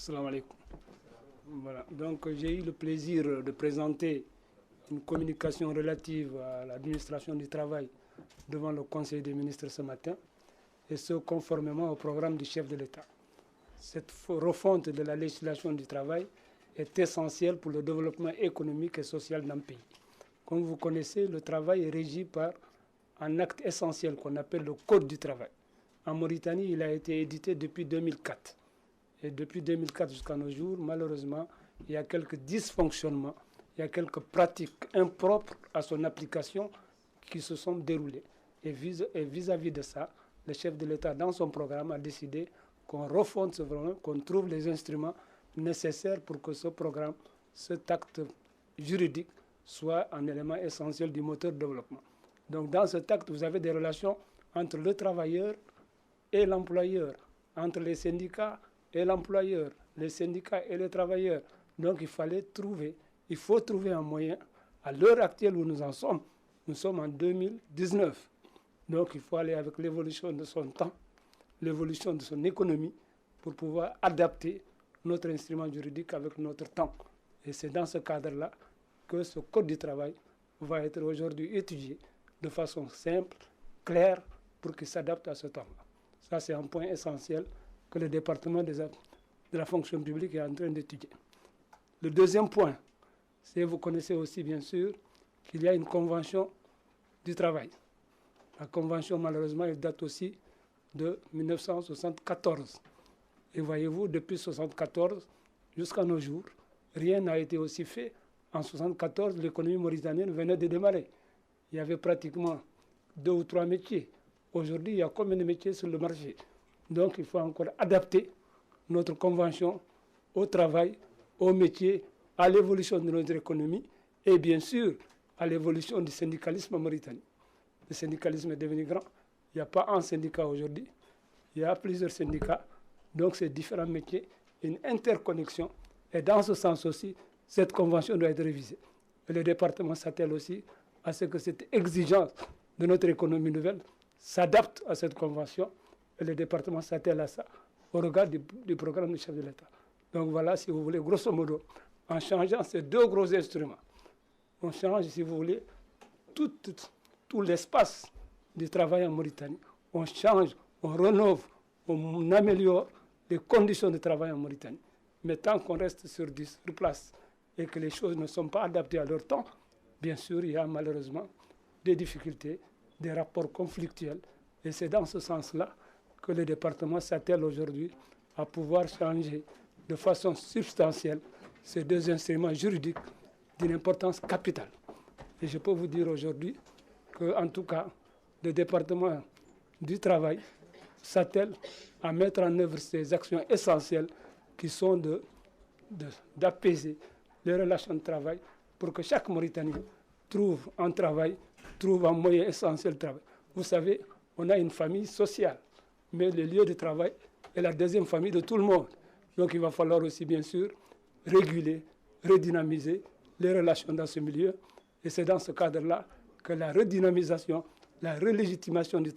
Salam alaikum. Voilà. Donc j'ai eu le plaisir de présenter une communication relative à l'administration du travail devant le Conseil des ministres ce matin, et ce conformément au programme du chef de l'État. Cette refonte de la législation du travail est essentielle pour le développement économique et social d'un pays. Comme vous connaissez, le travail est régi par un acte essentiel qu'on appelle le Code du travail. En Mauritanie, il a été édité depuis 2004. Et depuis 2004 jusqu'à nos jours, malheureusement, il y a quelques dysfonctionnements, il y a quelques pratiques impropres à son application qui se sont déroulées. Et vis-à-vis de ça, le chef de l'État, dans son programme, a décidé qu'on refonde ce programme, qu'on trouve les instruments nécessaires pour que ce programme, cet acte juridique, soit un élément essentiel du moteur de développement. Donc dans cet acte, vous avez des relations entre le travailleur et l'employeur, entre les syndicats et l'employeur, les syndicats et les travailleurs. Donc il faut trouver un moyen. À l'heure actuelle où nous en sommes, nous sommes en 2019. Donc il faut aller avec l'évolution de son temps, l'évolution de son économie, pour pouvoir adapter notre instrument juridique avec notre temps. Et c'est dans ce cadre-là que ce Code du travail va être aujourd'hui étudié de façon simple, claire, pour qu'il s'adapte à ce temps-là. Ça, c'est un point essentiel que le département de la fonction publique est en train d'étudier. Le deuxième point, c'est, vous connaissez aussi bien sûr, qu'il y a une convention du travail. La convention, malheureusement, elle date aussi de 1974. Et voyez-vous, depuis 1974 jusqu'à nos jours, rien n'a été aussi fait. En 1974, l'économie mauritanienne venait de démarrer. Il y avait pratiquement 2 ou 3 métiers. Aujourd'hui, il y a combien de métiers sur le marché? Donc, il faut encore adapter notre convention au travail, au métier, à l'évolution de notre économie et bien sûr à l'évolution du syndicalisme en Mauritanie. Le syndicalisme est devenu grand. Il n'y a pas un syndicat aujourd'hui. Il y a plusieurs syndicats. Donc, c'est différents métiers, une interconnexion. Et dans ce sens aussi, cette convention doit être révisée. Et le département s'attelle aussi à ce que cette exigence de notre économie nouvelle s'adapte à cette convention. Et le département s'attelle à ça au regard du programme du chef de l'État. Donc voilà, si vous voulez, grosso modo, en changeant ces 2 gros instruments, on change, si vous voulez, tout l'espace du travail en Mauritanie. On change, on rénove, on améliore les conditions de travail en Mauritanie. Mais tant qu'on reste sur place et que les choses ne sont pas adaptées à leur temps, bien sûr, il y a malheureusement des difficultés, des rapports conflictuels. Et c'est dans ce sens-là que le département s'attelle aujourd'hui à pouvoir changer de façon substantielle ces 2 instruments juridiques d'une importance capitale. Et je peux vous dire aujourd'hui qu'en tout cas, le département du travail s'attelle à mettre en œuvre ces actions essentielles qui sont d'apaiser les relations de travail pour que chaque Mauritanien trouve un travail, trouve un moyen essentiel de travail. Vous savez, on a une famille sociale, mais le lieu de travail est la deuxième famille de tout le monde. Donc il va falloir aussi, bien sûr, réguler, redynamiser les relations dans ce milieu. Et c'est dans ce cadre-là que la redynamisation, la relégitimation du travail